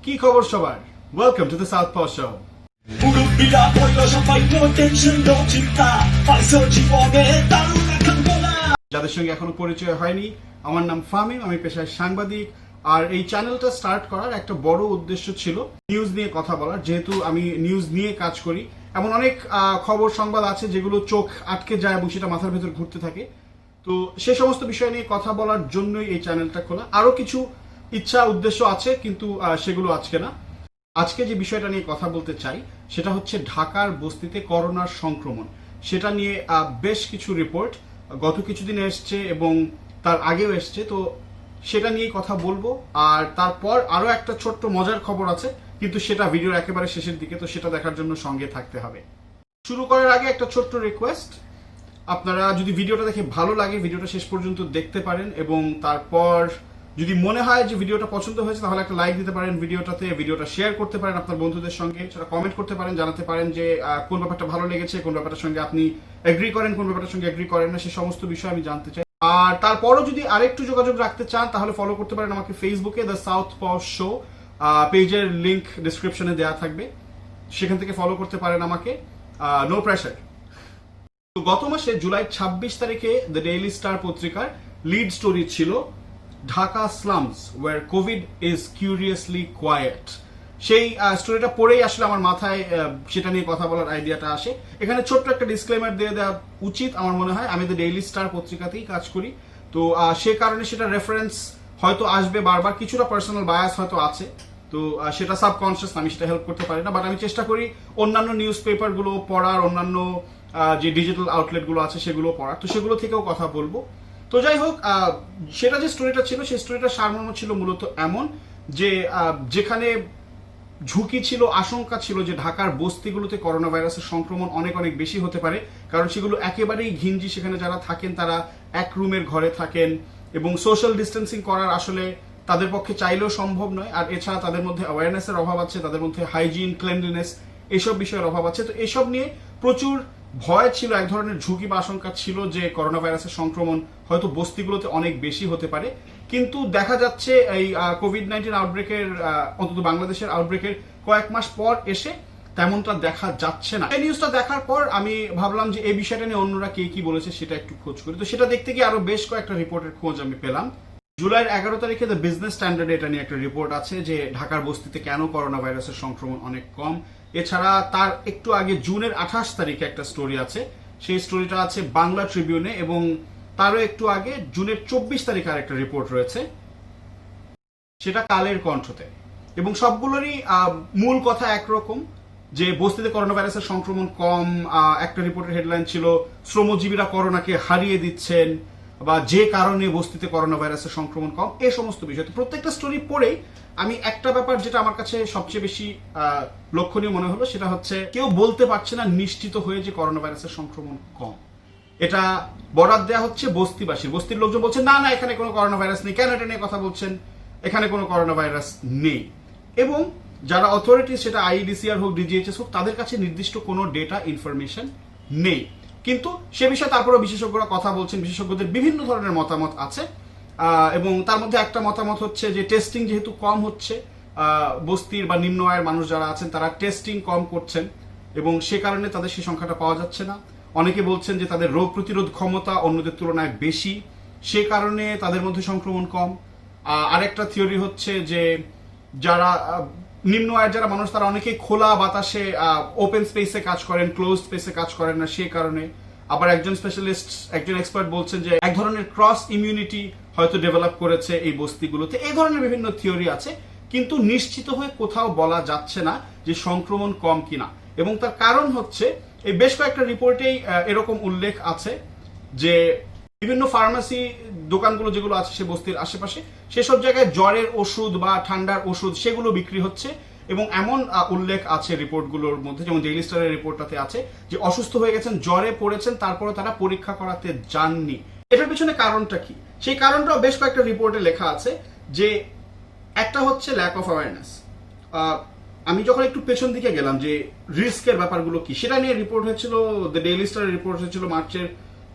কি খবর সবার? Welcome to the southpaw show. 무릎이라 벌려 সবাইকে টেনশন নো চিন্তা পাইছো জীবনে দারুণ এখন বলা। যাদের সঙ্গে এখনো পরিচয় হয়নি, আমার নাম ফামিম, আমি পেশায় সাংবাদিক। আর এই চ্যানেলটা স্টার্ট করার একটা বড় উদ্দেশ্য ছিল নিউজ নিয়ে কথা বলার। যেহেতু আমি নিউজ নিয়ে কাজ করি, এমন অনেক খবর সংবাদ আছে যেগুলো চোখ আটকে যায় এবং সেটা মাথার ভেতর ঘুরতে থাকে। তো সে সমস্ত বিষয় নিয়ে কথা বলার জন্যই এই চ্যানেলটা খোলা। আরো কিছু ইচ্ছা উদ্দেশ্য আছে, কিন্তু সেগুলো আজকে না। আজকে যে বিষয়টা নিয়ে কথা বলতে চাই সেটা হচ্ছে ঢাকার বস্তিতে করোনার সংক্রমণ। সেটা নিয়ে বেশ কিছু রিপোর্ট গত কিছুদিন এসছে এবং তার আগেও এসছে। তো সেটা নিয়ে কথা বলবো। আর তারপর আরো একটা ছোট্ট মজার খবর আছে, কিন্তু সেটা ভিডিওর একেবারে শেষের দিকে, তো সেটা দেখার জন্য সঙ্গে থাকতে হবে। শুরু করার আগে একটা ছোট্ট রিকোয়েস্ট, আপনারা যদি ভিডিওটা দেখে ভালো লাগে ভিডিওটা শেষ পর্যন্ত দেখতে পারেন, এবং তারপর যদি মনে হয় যে ভিডিওটা পছন্দ হয়েছে তাহলে একটা লাইক দিতে পারেন ভিডিওটাতে, ভিডিওটা শেয়ার করতে পারেন আপনার বন্ধুদের সঙ্গে, সেটা কমেন্ট করতে পারেন, জানাতে পারেন যে কোন ব্যাপারটা ভালো লেগেছে, কোন ব্যাপারটার সঙ্গে আপনি এগ্রি করেন, কোন ব্যাপারটার সঙ্গে এগ্রি করেন না, সে সমস্ত বিষয় আমি জানতে চাই। আর তারপরও যদি আরেকটু যোগাযোগ রাখতে চান তাহলে ফলো করতে পারেন আমাকে ফেসবুকে, দ্য সাউথ পাও শো পেজের লিংক ডিসক্রিপশনে দেওয়া থাকবে, সেখান থেকে ফলো করতে পারেন আমাকে। No pressure. তো গত মাসে জুলাই 26 তারিখে দ্য ডেইলি স্টার পত্রিকার লিড স্টোরি ছিল Dhaka slums were covid is curiously quiet. সেই স্টোরিটা পড়েই আসলে আমার মাথায় সেটা নিয়ে কথা বলার আইডিয়াটা আসে। এখানে ছোট্ট একটা ডিসক্লেমার দিয়ে দেওয়া উচিত আমার মনে হয়। আমি দ্য ডেইলি স্টার পত্রিকাতেই কাজ করি, তো সে কারণে সেটা রেফারেন্স হয়তো আসবে বারবার, কিছুটা পার্সোনাল বায়াস হয়তো আছে, তো সেটা সাবকনসিয়াস, আমি সেটা হেল্প করতে পারি না। বাট আমি চেষ্টা করি অন্যান্য নিউজ পেপারগুলো পড়ার, অন্যান্য যে ডিজিটাল আউটলেটগুলো আছে সেগুলো পড়ার, তো সেগুলো থেকেও কথা বলবো। তো যাই হোক, সেটা যে স্টোরিটা ছিল সেই স্টোরিটার সারমর্ম ছিল মূলত এমন যে যেখানে ঝুঁকি ছিল, আশঙ্কা ছিল যে ঢাকার বস্তিগুলোতে করোনা ভাইরাসের সংক্রমণ অনেক অনেক বেশি হতে পারে, কারণ সেগুলো একেবারেই ঘিঞ্জি। সেখানে যারা থাকেন তারা এক রুমের ঘরে থাকেন এবং সোশ্যাল ডিস্টেন্সিং করার আসলে তাদের পক্ষে চাইলেও সম্ভব নয়। আর এছাড়া তাদের মধ্যে অ্যাওয়ারনেসের অভাব আছে, তাদের মধ্যে হাইজিন, ক্লেনলিনেস এইসব বিষয়ের অভাব আছে। তো এইসব নিয়ে প্রচুর ভয় ছিল, এক ধরনের ঝুঁকি বা আশঙ্কা ছিল যে করোনা ভাইরাসের সংক্রমণ হয়তো বস্তিগুলোতে অনেক বেশি হতে পারে। কিন্তু দেখা যাচ্ছে এই কোভিড-19 আউটব্রেকের, অন্তত বাংলাদেশের আউটব্রেকের কয়েক মাস পর এসে তেমনটা দেখা যাচ্ছে না। এই নিউজটা দেখার পর আমি ভাবলাম যে এই বিষয়টা নিয়ে অন্যরা কে কি বলেছে সেটা একটু খোঁজ করি। তো সেটা দেখতে গিয়ে আরো বেশ কয়েকটা রিপোর্টের খোঁজ আমি পেলাম। জুলাইয়ের 11 তারিখে দ্য বিজনেস স্ট্যান্ডার্ড এটা নিয়ে একটা রিপোর্ট আছে যে ঢাকার বস্তিতে কেন করোনা ভাইরাসের সংক্রমণ অনেক কম। এছাড়া তার একটু আগে জুনের 28 তারিখে একটা স্টোরি আছে, সেই স্টোরিটা আছে বাংলা ট্রিবিউনে, এবং তারও একটু আগে জুনের 24 তারিখে আর একটা রিপোর্ট রয়েছে, সেটা কালের কণ্ঠতে। এবং সবগুলোরই মূল কথা একরকম, যে বস্তিতে করোনা ভাইরাসের সংক্রমণ কম। একটা রিপোর্টের হেডলাইন ছিল শ্রমজীবীরা করোনাকে হারিয়ে দিচ্ছেন, বা যে কারণে বস্তিতে করোনা ভাইরাসের সংক্রমণ কম, এই সমস্ত বিষয়। তো প্রত্যেকটা স্টোরি পড়েই আমি একটা ব্যাপার যেটা আমার কাছে সবচেয়ে বেশি লক্ষণীয় মনে হলো, সেটা হচ্ছে কেউ বলতে পারছে না নিশ্চিত হয়ে যে করোনা ভাইরাসের সংক্রমণ কম। এটা বরাদ দেওয়া হচ্ছে বস্তিবাসী, বস্তির লোকজন বলছে না না এখানে কোনো করোনা ভাইরাস নেই, কেন এটা নিয়ে কথা বলছেন, এখানে কোনো করোনা ভাইরাস নেই। এবং যারা অথরিটি, সেটা আইইডিসিআর হোক, ডিজিএইচএস হোক, তাদের কাছে নির্দিষ্ট কোনো ডেটা ইনফরমেশন নেই। কিন্তু সে বিষয়ে তারপরেও বিশেষজ্ঞরা কথা বলছেন, বিশেষজ্ঞদের বিভিন্ন ধরনের মতামত আছে। এবং তার মধ্যে একটা মতামত হচ্ছে যে টেস্টিং যেহেতু কম হচ্ছে, বস্তির বা নিম্ন আয়ের মানুষ যারা আছেন তারা টেস্টিং কম করছেন এবং সে কারণে তাদের সেই সংখ্যাটা পাওয়া যাচ্ছে না। অনেকে বলছেন যে তাদের রোগ প্রতিরোধ ক্ষমতা অন্যদের তুলনায় বেশি, সে কারণে তাদের মধ্যে সংক্রমণ কম। আরেকটা থিওরি হচ্ছে যে যারা নিম্ন আয়ের যারা মানুষ তারা অনেকেই খোলা বাতাসে, ওপেন স্পেসে কাজ করেন, ক্লোজ স্পেসে কাজ করেন না, সে কারণে। আবার একজন স্পেশালিস্ট, একজন এক্সপার্ট বলছেন যে এক ধরনের ক্রস ইমিউনিটি হয়তো ডেভেলপ করেছে এই বস্তিগুলোতে। এই ধরনের বিভিন্ন থিওরি আছে, কিন্তু নিশ্চিত হয়ে কোথাও বলা যাচ্ছে না যে সংক্রমণ কম কিনা। এবং তার কারণ হচ্ছে এই বেশ কয়েকটা রিপোর্টেই এরকম উল্লেখ আছে যে বিভিন্ন ফার্মাসি দোকানগুলো যেগুলো আছে সে বস্তির আশেপাশে, সেসব জায়গায় জ্বরের ওষুধ বা ঠান্ডার ওষুধ সেগুলো বিক্রি হচ্ছে। এবং এমন উল্লেখ আছে রিপোর্টগুলোর মধ্যে, যেমন ডেইলি স্টারের রিপোর্টটাতে আছে যে অসুস্থ হয়ে গেছেন, জ্বরে পড়েছেন, তারপরে তারা পরীক্ষা করাতে যাননি। এটার পিছনে কারণটা কি, সেই কারণটাও বেশ কয়েকটা রিপোর্টে লেখা আছে। যে একটা হচ্ছে ল্যাক অফ অ্যাওয়ারনেস। আমি যখন একটু পেছন দিকে গেলাম যে রিস্কের ব্যাপারগুলো কি, সেটা নিয়ে রিপোর্ট হয়েছিল, দ্য ডেইলি স্টারের রিপোর্ট হয়েছিল মার্চের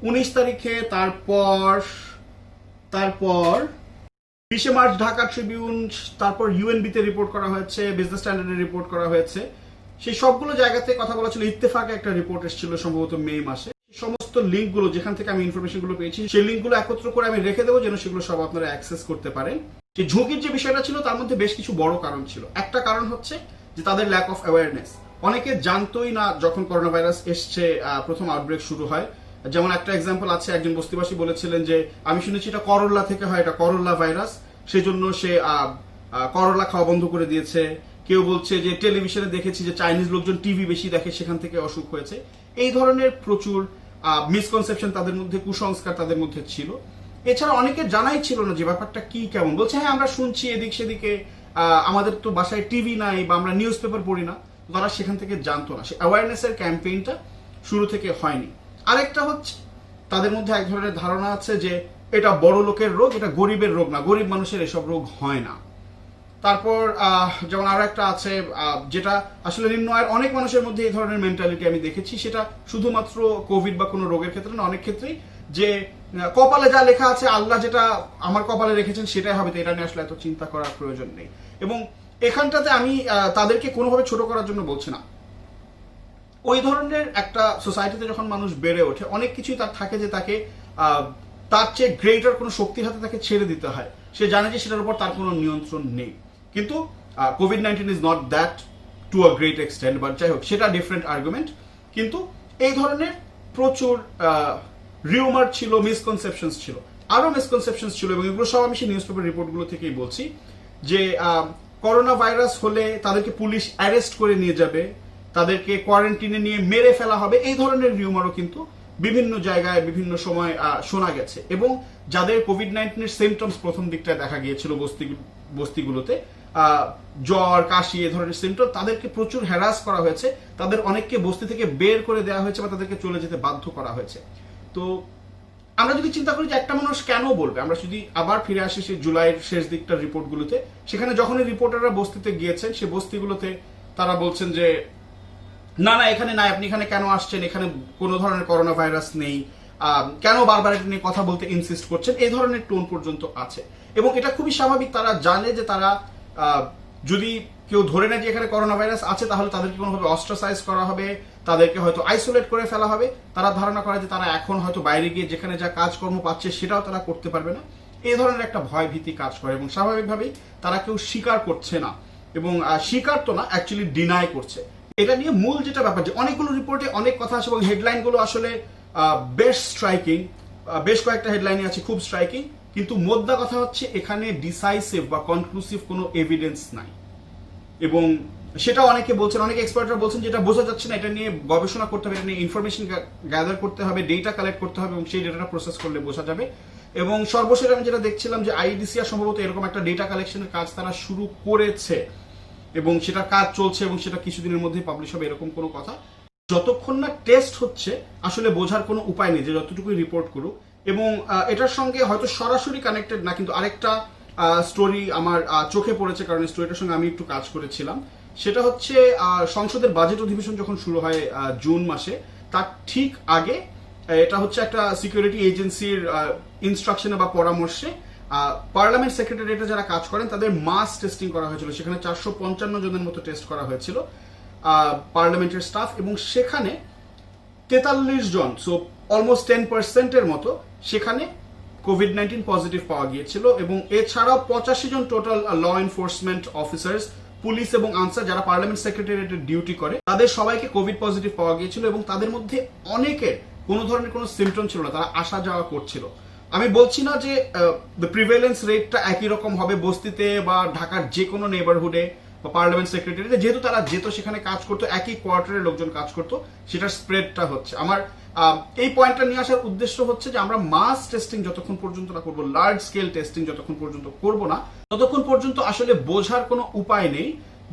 19 তারিখে। তারপর 20 মার্চ ঢাকা ট্রিবিউন, তারপর ইউএনবিতে রিপোর্ট করা হয়েছে, বিজনেস স্ট্যান্ডার্ডে রিপোর্ট করা হয়েছে। সেই সবগুলো জায়গাতে কথা বলা ছিল। ইত্তেফাকে একটা রিপোর্ট এসেছিল সম্ভবত মে মাসে। সমস্ত লিঙ্কগুলো যেখান থেকে আমি ইনফরমেশনগুলো পেয়েছি সেই লিঙ্কগুলো একত্র করে আমি রেখে দেবো, যেন সেগুলো সব আপনারা অ্যাক্সেস করতে পারেন। যে ঝুঁকির যে বিষয়টা ছিল তার মধ্যে বেশ কিছু বড় কারণ ছিল। একটা কারণ হচ্ছে যে তাদের ল্যাক অফ অ্যাওয়ারনেস। অনেকে জানতোই না যখন করোনা ভাইরাস এসছে, প্রথম আউটব্রেক শুরু হয়। যেমন একটা এক্সাম্পল আছে, একজন বস্তিবাসী বলেছিলেন যে আমি শুনেছি এটা করল্লা থেকে হয়, এটা করল্লা ভাইরাস, সেজন্য সে করল্লা খাওয়া বন্ধ করে দিয়েছে। কেউ বলছে যে টেলিভিশনে দেখেছি যে চাইনিজ লোকজন টিভি বেশি দেখে, সেখান থেকে অসুখ হয়েছে। এই ধরনের প্রচুর মিসকনসেপশন তাদের মধ্যে, কুসংস্কার তাদের মধ্যে ছিল। এছাড়া অনেকে জানাই ছিল না যে ব্যাপারটা কি কেমন। বলছে হ্যাঁ আমরা শুনছি এদিক সেদিকে, আমাদের তো বাসায় টিভি নাই বা আমরা নিউজ পেপার পড়ি না। তারা সেখান থেকে জানতো না। সে অ্যাওয়ারনেসের ক্যাম্পেইনটা শুরু থেকে হয়নি। আরেকটা হচ্ছে তাদের মধ্যে এক ধরনের ধারণা আছে যে এটা বড় লোকের রোগ, এটা গরিবের রোগ না, গরিব মানুষের এসব রোগ হয় না। তারপর যেমন আরো একটা আছে যেটা আসলে নিম্ন আয়ের অনেক মানুষের মধ্যে এই ধরনের মেন্টালিটি আমি দেখেছি। সেটা শুধুমাত্র কোভিড বা কোনো রোগের ক্ষেত্রে না, অনেক ক্ষেত্রেই যে কপালে যা লেখা আছে, আল্লাহ যেটা আমার কপালে রেখেছেন সেটাই হবে, তো এটা নিয়ে আসলে এত চিন্তা করার প্রয়োজন নেই। এবং এখানটাতে আমি তাদেরকে কোনোভাবে ছোট করার জন্য বলছি না। ওই ধরনের একটা সোসাইটিতে যখন মানুষ বেড়ে ওঠে, অনেক কিছুই তার থাকে যে তাকে তার চেয়ে গ্রেটার কোনো শক্তির হাতে তাকে ছেড়ে দিতে হয়। সে জানে যে সেটার উপর তার কোনো নিয়ন্ত্রণ নেই। কিন্তু COVID-19 is not that to a great extent, but যাই হোক, সেটা ডিফারেন্ট আর্গুমেন্ট। কিন্তু এই ধরনের প্রচুর রিউমার ছিল, মিসকনসেপশনস ছিল, আরো মিসকনসেপশনস ছিল, এবং এগুলো সব আমি সেই নিউজ পেপার রিপোর্টগুলো থেকেই বলছি। যে করোনা ভাইরাস হলে তাদেরকে পুলিশ অ্যারেস্ট করে নিয়ে যাবে, তাদেরকে কোয়ারেন্টিনে নিয়ে মেরে ফেলা হবে, এই ধরনের রিউমারও কিন্তু বিভিন্ন জায়গায় বিভিন্ন সময় শোনা গেছে। এবং যাদের কোভিড-19 এর সিমটমস প্রথম দিকটায় দেখা গিয়েছিল বস্তিগুলোতে, জ্বর, কাশি, এই ধরনের সিমটম, তাদেরকে প্রচুর হ্যারাস করা হয়েছে। তাদের অনেককে বস্তি থেকে বের করে দেওয়া হয়েছে বা তাদেরকে চলে যেতে বাধ্য করা হয়েছে। তো আমরা যদি চিন্তা করি যে একটা মানুষ কেন বলবে, আমরা যদি আবার ফিরে আসি সেই জুলাইয়ের শেষ দিকটার রিপোর্টগুলোতে, সেখানে যখনই রিপোর্টাররা বস্তিতে গিয়েছেন, সে বস্তিগুলোতে তারা বলছেন যে না না এখানে নাই, আপনি এখানে কেন আসছেন, এখানে কোনো ধরনের করোনা ভাইরাস নেই, কেন বারবার এটা নিয়ে কথা বলতে ইনসিস্ট করছেন, এই ধরনের টোন পর্যন্ত আছে। এবং এটা খুবই স্বাভাবিক। তারা জানে যে তারা যদি কেউ ধরে নেয় যে এখানে করোনা ভাইরাস আছে, তাহলে তাদেরকে কোনোভাবে অস্ট্রাসাইজ করা হবে, তাদেরকে হয়তো আইসোলেট করে ফেলা হবে। তারা ধারণা করে যে তারা এখন হয়তো বাইরে গিয়ে যেখানে যা কাজকর্ম পাচ্ছে সেটাও তারা করতে পারবে না। এই ধরনের একটা ভয় ভীতি কাজ করে, এবং স্বাভাবিকভাবেই তারা কেউ স্বীকার করছে না, এবং স্বীকার তো না, অ্যাকচুয়ালি ডিনাই করছে। এটা নিয়ে মূল যেটা ব্যাপার, যে অনেকগুলো রিপোর্টে অনেক কথা আছে, এবং হেডলাইনগুলো আসলে বেশ স্ট্রাইকিং, বেশ কয়েকটা হেডলাইনই আছে খুব স্ট্রাইকিং। কিন্তু মোদ্দা কথা হচ্ছে এখানে ডিসাইসিভ বা কনক্লুসিভ কোনো এভিডেন্স নাই। এবং সেটা অনেকে বলছেন, অনেক এক্সপার্টরা বলছেন যেটা বোঝা যাচ্ছে না, এটা নিয়ে গবেষণা করতে হবে, এটা নিয়ে ইনফরমেশন গ্যাদার করতে হবে, ডেটা কালেক্ট করতে হবে, এবং সেই ডেটাটা প্রসেস করলে বোঝা যাবে। এবং সর্বশেষ আমি যেটা দেখছিলাম যে আইডিসিআর সম্ভবত এরকম একটা ডেটা কালেকশনের কাজ তারা শুরু করেছে, এবং সেটা কাজ চলছে, এবং সেটা কিছুদিনের মধ্যেই পাবলিশ হবে, এরকম কোনো কথা। যতক্ষণ না টেস্ট হচ্ছে আসলে বোঝার কোনো উপায় নেই যে যতটুকুই রিপোর্ট করুক। এবং এটার সঙ্গে হয়তো সরাসরি কানেক্টেড না, কিন্তু আরেকটা স্টোরি আমার চোখে পড়েছে, কারণ স্টোরিটার সঙ্গে আমি একটু কাজ করেছিলাম। সেটা হচ্ছে সংসদের বাজেট অধিবেশন যখন শুরু হয় জুন মাসে, তার ঠিক আগে, এটা হচ্ছে একটা সিকিউরিটি এজেন্সির ইনস্ট্রাকশনে বা পরামর্শে পার্লামেন্ট সেক্রেটারিয়েটে যারা কাজ করেন তাদের মাস টেস্টিং করা হয়েছিল। সেখানে 455 জনের মতো টেস্ট করা হয়েছিল পার্লামেন্টের স্টাফ, এবং সেখানে 43 জন, সো অলমোস্ট 10% মতো সেখানে কোভিড-19 পজিটিভ পাওয়া গিয়েছিল। এবং এছাড়াও 85 জন total law enforcement officers, police এবং আনসার যারা পার্লামেন্ট সেক্রেটারিয়েটে ডিউটি করে, তাদের সবাইকে কোভিড পজিটিভ পাওয়া গিয়েছিল। এবং তাদের মধ্যে অনেকের কোনো ধরনের কোনো সিমটম ছিল না, তারা আসা যাওয়া করছিল। আমি বলছি না যে প্রিভেলেন্স রেটটা একই রকম হবে বস্তিতে বা ঢাকার যে কোনো নেবারহুডে বা পার্লামেন্ট সেক্রেটারিতে, যেহেতু তারা যেত সেখানে কাজ করতো, একই কোয়ার্টারের লোকজন কাজ করতো, সেটার স্প্রেডটা হচ্ছে। আমার এই পয়েন্টটা নিয়ে আসার উদ্দেশ্য হচ্ছে যে আমরা মাস টেস্টিং যতক্ষণ পর্যন্ত না করবো, লার্জ স্কেল টেস্টিং যতক্ষণ পর্যন্ত করবো না, ততক্ষণ পর্যন্ত আসলে বোঝার কোনো উপায় নেই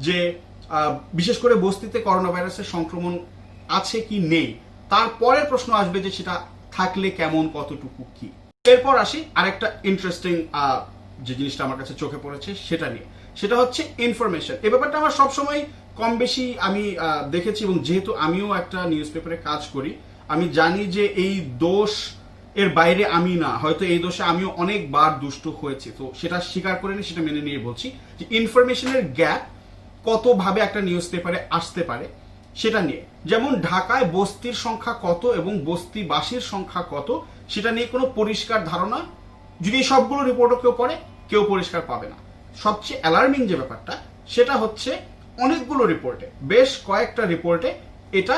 যে বিশেষ করে বস্তিতে করোনা ভাইরাসের সংক্রমণ আছে কি নেই। তারপরের প্রশ্ন আসবে যে সেটা থাকলে কেমন, কতটুকু, কি। এরপর আসি আরেকটা ইন্টারেস্টিং যে জিনিসটা আমার কাছে চোখে পড়েছে সেটা নিয়ে, সেটা হচ্ছে ইনফরমেশন। এই ব্যাপারটা আমার সবসময় কম বেশি আমি দেখেছি, এবং যেহেতু আমিও একটা নিউজ পেপারে কাজ করি, আমি জানি যে এই দোষ এর বাইরে আমি না, হয়তো এই দোষে আমিও অনেকবার দুষ্ট হয়েছি, তো সেটা স্বীকার করে নিয়ে সেটা মেনে নিয়ে বলছি যে ইনফরমেশনের গ্যাপ কতভাবে একটা নিউজ পেপারে আসতে পারে সেটা নিয়ে। যেমন ঢাকায় বস্তির সংখ্যা কত এবং বস্তিবাসীর সংখ্যা কত সেটা নিয়ে কোনো পরিষ্কার ধারণা যদি সবগুলো রিপোর্টও কেউ পড়ে, কেউ পরিষ্কার পাবে না। সবচেয়ে অ্যালার্মিং যে ব্যাপারটা সেটা হচ্ছে অনেকগুলো রিপোর্টে, বেশ কয়েকটা রিপোর্টে এটা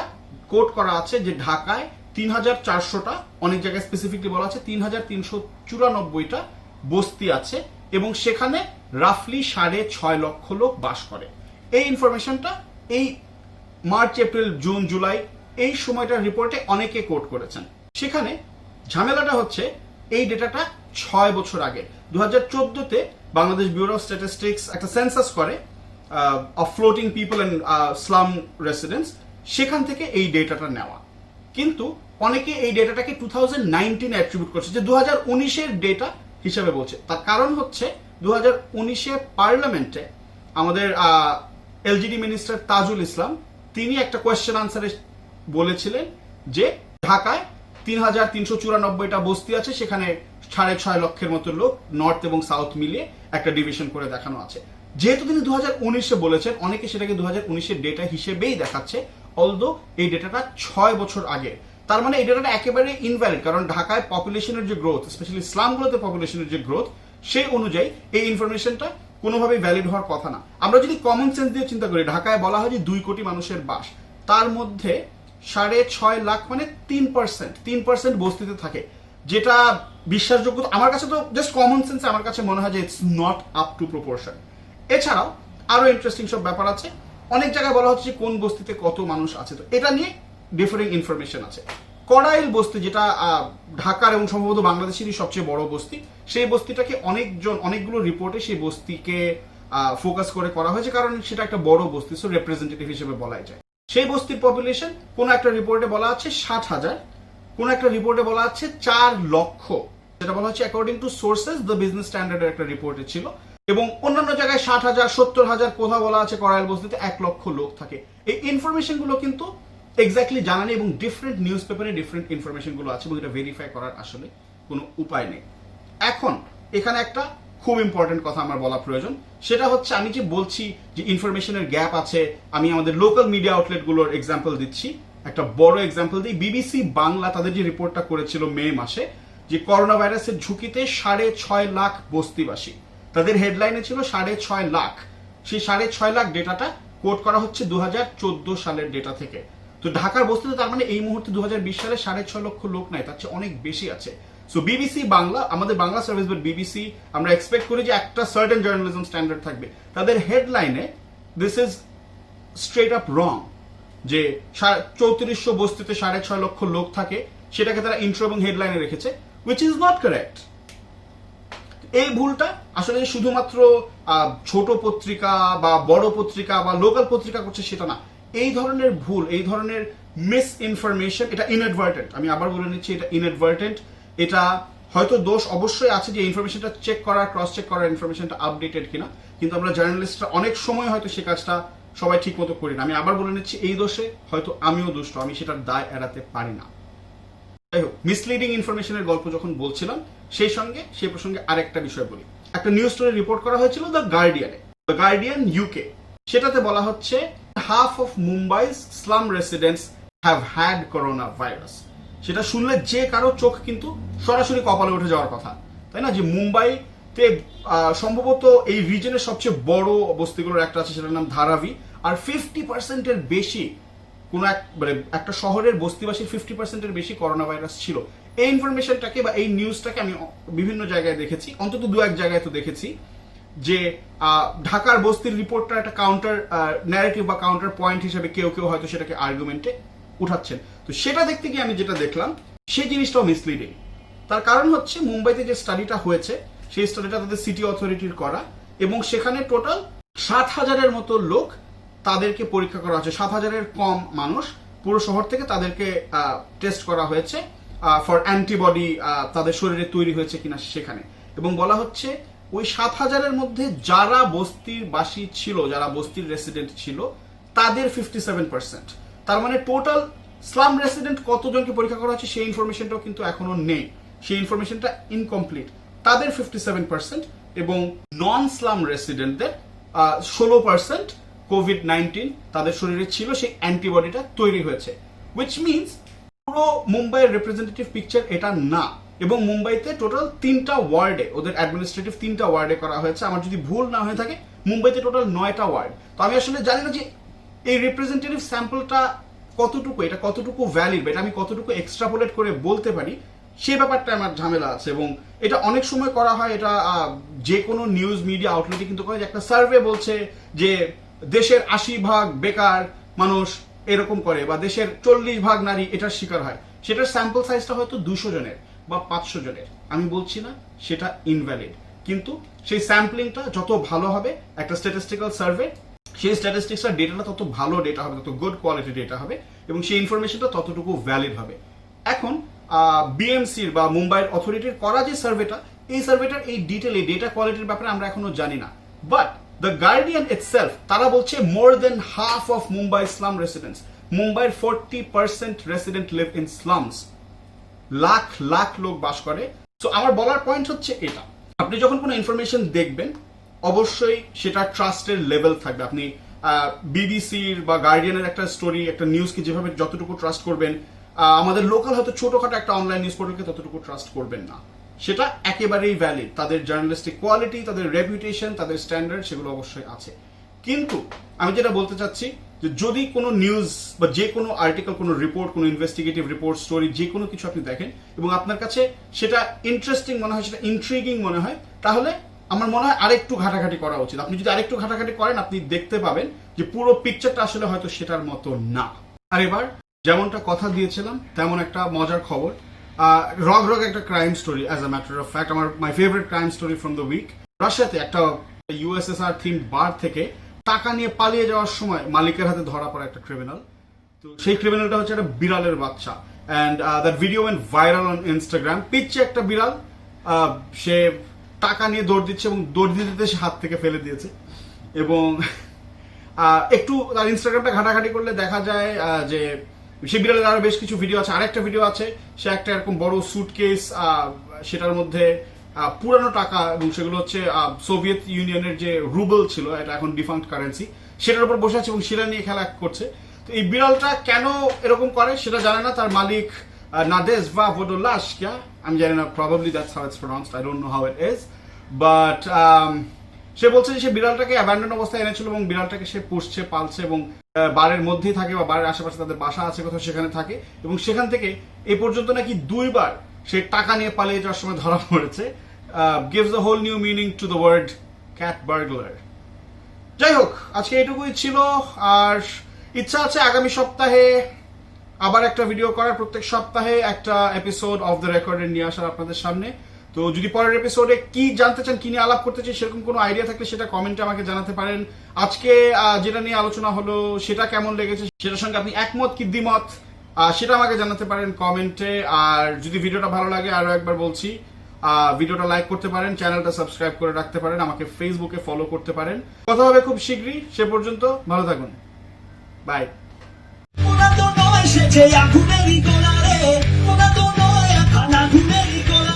কোট করা আছে যে ঢাকায় 3,400টা, অনেক জায়গায় স্পেসিফিকলি বলা আছে 3,394টা বস্তি আছে এবং সেখানে রাফলি 6.5 লক্ষ লোক বাস করে। এই ইনফরমেশনটা এই মার্চ, এপ্রিল, জুন, জুলাই এই সময়টার রিপোর্টে অনেকে কোট করেছেন। সেখানে ঝামেলাটা হচ্ছে এই ডেটাটা 6 বছর আগে 2014তে বাংলাদেশ ব্যুরো অফ স্ট্যাটিস্টিক্স একটা সেন্সাস করে of floating people and slum residents, সেখান থেকে এই ডেটাটা নেওয়া। কিন্তু অনেকে এই ডেটাটাকে 2019 অ্যাট্রিবিউট করছে যে 2019-এর ডেটা হিসাবে বলছে। তার কারণ হচ্ছে 2019-এ পার্লামেন্টে আমাদের এলজিডি মিনিস্টার তাজুল ইসলাম তিনি একটা কোয়েশ্চেন আনসারে বলেছিলেন যে ঢাকায় 3,394টা বস্তি আছে, সেখানে 6.5 লক্ষের মতো লোক নর্থ এবং সাউথ মিলিয়ে একটা ডিভিশন করে দেখানো আছে। যেহেতু তিনি 2019-এ বলেছেন, অনেকে সেটাকে 2019-এর ডেটা হিসেবেই দেখাচ্ছে, অলদো এই ডেটাটা 6 বছর আগে। তার মানে এই ডেটাটা একেবারে ইনভ্যালিড, কারণ ঢাকায় পপুলেশনের যে গ্রোথ, স্পেশালি ইসলামগুলোতে পপুলেশনের যে গ্রোথ, সেই অনুযায়ী এই ইনফরমেশনটা কোনোভাবেই ভ্যালিড হওয়ার কথা না। আমরা যদি কমন সেন্স দিয়ে চিন্তা করি, ঢাকায় বলা হয় যে 2 কোটি মানুষের বাস, তার মধ্যে 6.5 লাখ মানে 3% বস্তিতে থাকে, যেটা বিশ্বাসযোগ্য আমার কাছে তো জাস্ট কমন সেন্সে আমার কাছে মনে হয় যে it's not up to proportion. এছাড়াও আরো ইন্টারেস্টিং সব ব্যাপার আছে, অনেক জায়গায় বলা হচ্ছে যে কোন বস্তিতে কত মানুষ আছে, তো এটা নিয়ে ডিফারিং ইনফরমেশন আছে। কড়াইল বস্তি, যেটা ঢাকার এবং সম্ভবত বাংলাদেশেরই সবচেয়ে বড় বস্তি, সেই বস্তিটাকে অনেকগুলো রিপোর্টে সেই বস্তিকে ফোকাস করে করা হয়েছে, কারণ সেটা একটা বড় বস্তি, সো রিপ্রেজেন্টেটিভ হিসেবে বলাই যায়। সেই বস্তির পপুলেশন কোন একটা রিপোর্টে বলা আছে 60,000, কোন একটা রিপোর্টে বলা আছে 4 লক্ষ, যেটা বলা হচ্ছে according to sources the business স্ট্যান্ডার্ডের একটা রিপোর্টে ছিল। এবং অন্যান্য জায়গায় 60,000, 70,000, কোথাও বলা আছে কড়াইল বস্তিতে 1 লক্ষ লোক থাকে। এই ইনফরমেশন গুলো কিন্তু এক্স্যাক্টলি জানা নেই এবং ডিফারেন্ট নিউজ পেপারে ডিফারেন্ট ইনফরমেশন গুলো আছে এবং এটা ভেরিফাই করার আসলে কোনো উপায় নেই। এখন এখানে একটা খুব ইম্পর্টেন্ট কথা আমার বলা প্রয়োজন, সেটা হচ্ছে আমি যে বলছি যে ইনফরমেশনের গ্যাপ আছে, আমি আমাদের লোকাল মিডিয়া আউটলেট গুলোর এক্সাম্পল দিচ্ছি। একটা বড় এক্সাম্পল দিই, বিবিসি বাংলা তাদের যে রিপোর্টটা করেছিল মে মাসে, যে করোনা ভাইরাসের ঝুঁকিতে 6.5 লাখ বস্তিবাসী, তাদের হেডলাইনে ছিল 6.5 লাখ। সেই 6.5 লাখ ডেটাটা কোট করা হচ্ছে 2014 সালের ডেটা থেকে। তো ঢাকার বস্তিতে তার মানে এই মুহূর্তে 2020 সালে 6.5 লক্ষ লোক নাই, তার চেয়ে অনেক বেশি আছে। সো বিবিসি বাংলা, আমাদের বাংলা সার্ভিস বাট বিবিসি, আমরা এক্সপেক্ট করি যে একটা সার্টেন জার্নালিজম স্ট্যান্ডার্ড থাকবে। তাদের হেডলাইনে দিস ইজ স্ট্রেট আপ রং, যে 3400 বস্তিতে 6.5 লক্ষ লোক থাকে, সেটাকে তারা ইন্ট্রো এবং হেডলাইনে রেখেছে, হুইচ ইজ নট কারেক্ট। এই ভুলটা আসলে শুধুমাত্র ছোট পত্রিকা বা বড় পত্রিকা বা লোকাল পত্রিকা করছে সেটা না, এই ধরনের ভুল, এই ধরনের মিস ইনফরমেশন, এটা ইনঅ্যাডভার্টেন্ট। আমি আবার বলে নিচ্ছি, এটা ইনঅ্যাডভার্টেন্ট। এটা হয়তো দোষ অবশ্যই আছে যে ইনফরমেশনটা চেক করার, ক্রস চেক করার, ইনফরমেশনটা আপডেটেড কিনা, কিন্তু আমরা জার্নালিস্টরা অনেক সময় হয়তো সে কাজটা সবাই ঠিক মতো করি না। আমি আবার বলে নিচ্ছি, এই দোষে হয়তো আমিও দুষ্ট, আমি সেটার দায় এড়াতে পারি না। যাই হোক, মিসলিডিং ইনফরমেশনের গল্প যখন বলছিলাম, সেই প্রসঙ্গে আরেকটা বিষয় বলি। একটা নিউজ স্টোরি রিপোর্ট করা হয়েছিল দ্য গার্ডিয়ান ইউকে, সেটাতে বলা হচ্ছে half of Mumbai's slum residents have had corona virus. সেটা শুনলে যে কারো চোখ কিন্তু সরাসরি কপালে উঠে যাওয়ার কথা, তাই না? যে মুম্বাইতে সম্ভবত এই রিজনের সবচেয়ে বড় বস্তিগুলোর একটা আছে, সেটার নাম ধারাভি, আর 50%-এর বেশি কোন একটা শহরের বস্তিবাসীর 50%-এর বেশি করোনা ভাইরাস ছিল। এই ইনফরমেশনটাকে বা এই নিউজটাকে আমি বিভিন্ন জায়গায় দেখেছি, অন্তত 2-1 জায়গায় তো দেখেছি, যে ঢাকার বস্তির রিপোর্টটা একটা কাউন্টার ন্যারেটিভ বা কাউন্টার পয়েন্ট হিসেবে কেউ হয়তো সেটাকে আর্গুমেন্টে উঠাচ্ছেন। তো সেটা দেখতে গিয়ে আমি যেটা দেখলাম, সেই জিনিসটাও মিসলিডিং। তার কারণ হচ্ছে মুম্বাইতে যে স্টাডিটা হয়েছে, সেই স্টাডিটা তাদের সিটি অথরিটির করা, এবং সেখানে টোটাল 7,000-এর মতো লোক তাদেরকে পরীক্ষা করা হয়েছে। 7,000-এর কম মানুষ পুরো শহর থেকে তাদেরকে টেস্ট করা হয়েছে ফর অ্যান্টিবডি, তাদের শরীরে তৈরি হয়েছে কিনা সেখানে। এবং বলা হচ্ছে ওই 7,000-এর মধ্যে যারা বস্তির বাসী ছিল, যারা বস্তির রেসিডেন্ট ছিল, তাদের 57%। তার মানে টোটাল স্লাম রেসিডেন্ট কতজনকে পরীক্ষা করা হচ্ছে সেই ইনফরমেশনটাও কিন্তু এখনো নেই। সেই ইনফরমেশনটা ইনকমপ্লিট। তাদের 57% এবং নন স্লাম রেসিডেন্টদের 16% কোভিড-19 তাদের শরীরে ছিল, সেই অ্যান্টিবডিটা তৈরি হয়েছে। উইচ মিনস পুরো মুম্বাইয়ের রিপ্রেজেন্টেটিভ পিকচার এটা না। এবং মুম্বাইতে টোটাল 3টা ওয়ার্ডে, ওদের অ্যাডমিনিস্ট্রেটিভ 3টা ওয়ার্ডে করা হয়েছে, আমার যদি ভুল না হয়ে থাকে মুম্বাইতে টোটাল 9টা ওয়ার্ড। তো আমি আসলে জানি না যে এই রিপ্রেজেন্টেটিভ স্যাম্পলটা কতটুকু, এটা কতটুকু ভ্যালিড, এটা আমি কতটুকু এক্সট্রাপোলেট করে বলতে পারি, সেই ব্যাপারটা আমার ঝামেলা আছে। এবং এটা অনেক সময় করা হয়, এটা যে কোনো নিউজ মিডিয়া আউটলেটে কিন্তু করে, যে একটা সার্ভে বলছে যে দেশের 80% বেকার মানুষ এরকম করে, বা দেশের 40% নারী এটার শিকার হয়। সেটার স্যাম্পল সাইজটা হয়তো 200 জনের বা 500 জনের। আমি বলছি না সেটা ইনভ্যালিড, কিন্তু সেই স্যাম্পলিংটা যত ভালো হবে, একটা স্ট্যাটিস্টিক্যাল সার্ভে, সেই স্ট্যাটিস্টিক্সের ডেটাটা তত ভালো ডেটা হবে, তত গুড কোয়ালিটি ডেটা হবে, এবং সেই ইনফরমেশনটা ততটুকু ভ্যালিড হবে। এখন বিএমসির বা মুম্বাইয়ের অথরিটির করা যে সার্ভেটা, এই সার্ভেটার এই ডিটেল, এই ডেটা কোয়ালিটির ব্যাপারে আমরা এখনো জানি না। বাট দ্য গার্ডিয়ান ইটসেলফ তারা বলছে more than half of Mumbai slum residents, মুম্বাইয়ের 40% resident live in slums, lakh lakh লোক বাস করে। সো আমার বলার পয়েন্ট হচ্ছে এটা, আপনি যখন কোনো ইনফরমেশন দেখবেন অবশ্যই সেটা ট্রাস্টের লেভেল থাকবে। আপনি বিবিসির বা গার্ডিয়ানের একটা স্টোরি, একটা নিউজকে যেভাবে যতটুকু ট্রাস্ট করবেন, আমাদের লোকাল হয়তো ছোটখাটো একটা অনলাইন নিউজ পোর্টালকে ততটুকু ট্রাস্ট করবেন না। সেটা একেবারেই ভ্যালিড, তাদের জার্নালিস্টিক কোয়ালিটি, তাদের রেপুটেশন, তাদের স্ট্যান্ডার্ড সেগুলো অবশ্যই আছে। কিন্তু আমি যেটা বলতে চাচ্ছি যে যদি কোনো নিউজ বা যে কোনো আর্টিকেল, কোনো রিপোর্ট, কোনো ইনভেস্টিগেটিভ রিপোর্ট, স্টোরি, যে কোনো কিছু আপনি দেখেন এবং আপনার কাছে সেটা ইন্টারেস্টিং মনে হয়, সেটা ইন্ট্রিগিং মনে হয়, তাহলে আমার মনে হয় আরেকটু ঘাটাঘাটি করা উচিত। আপনি যদি আরেকটু ঘাটাঘাটি করেন, আপনি দেখতে পাবেন যে পুরো পিকচারটা আসলে হয়তো সেটার মতো না। আর এবার যেমনটা কথা দিয়েছিলাম, তেমন একটা মজার খবর, রগ রগ একটা crime story. As a matter of fact, আমার my favourite crime story from the week. রাশিয়াতে একটা ইউএসএসআর থিম বার থেকে টাকা নিয়ে পালিয়ে যাওয়ার সময় মালিকের হাতে ধরা পড়া একটা ক্রিমিনাল। তো সেই ক্রিমিনালটা হচ্ছে একটা বিড়ালের বাচ্চা, and that video went viral on Instagram. পিচ্ছে একটা বিড়াল, সে টাকা নিয়ে দৌড় দিচ্ছে এবং দৌড় দিতে দিতে সে হাত থেকে ফেলে দিয়েছে। এবং একটু তার ইনস্টাগ্রামটা ঘাটাঘাটি করলে দেখা যায় যে সে বিড়ালের আরো বেশ কিছু ভিডিও আছে। আরেকটা ভিডিও আছে, সে একটা এরকম বড় সুটকেস, সেটার মধ্যে পুরানো টাকা, এবং সেগুলো হচ্ছে সোভিয়েত ইউনিয়নের যে রুবেল ছিল, এটা এখন ডিফাঙ্ক্ট কারেন্সি, সেটার উপর বসে আছে এবং সেটা নিয়ে খেলা করছে। তো এই বিড়ালটা কেন এরকম করে সেটা জানে না তার মালিক, নাদেজভা ভোডোলাশকিয়া, আমি জানি না, probably that's how it's pronounced, I don't know how it is, but সে বলছে যে সে বিড়ালটাকে অ্যাবান্ডন অবস্থায় এনেছিল এবং বিড়ালটাকে সে পুষছে, পালছে, এবং বাড়ির মধ্যেই থাকে বা বাড়ির আশেপাশে তাদের বাসা আছে কোথাও, সেখানে থাকে, এবং সেখান থেকে এই পর্যন্ত নাকি 2বার সে টাকা নিয়ে পালিয়ে যাওয়ার সময় ধরা পড়েছে। gives a whole new meaning to the word cat burglar. যাই হোক, আজকে এটুকুই ছিল। আর ইচ্ছা আছে আগামী সপ্তাহে আবার একটা ভিডিও করার, প্রত্যেক সপ্তাহে একটা এপিসোড অফ দ্য রেকর্ডে নিয়ে আসার আপনাদের সামনে। তো যদি পরের এপিসোডে কি জানতে চান, কি নিয়ে আলাপ করতে চাই, সেরকম কোনো আইডিয়া থাকলে সেটা কমেন্টে আমাকে জানাতে পারেন। আজকে যেটা নিয়ে আলোচনা হলো সেটা কেমন লেগেছে, সেটার সঙ্গে আপনি একমত কি দ্বিমত, সেটা আমাকে জানাতে পারেন কমেন্টে। আর যদি ভিডিওটা ভালো লাগে, আরো একবার বলছি, ভিডিওটা লাইক করতে পারেন, চ্যানেলটা সাবস্ক্রাইব করে রাখতে পারেন, আমাকে ফেসবুকে ফলো করতে পারেন। কথা হবে খুব শীঘ্রই, সে পর্যন্ত ভালো থাকুন, বাই। ওরা তো নয় সেজে আগুনেরই গোলা রে, ওরা তো নয় আখানা ঘুমেরই গোলা।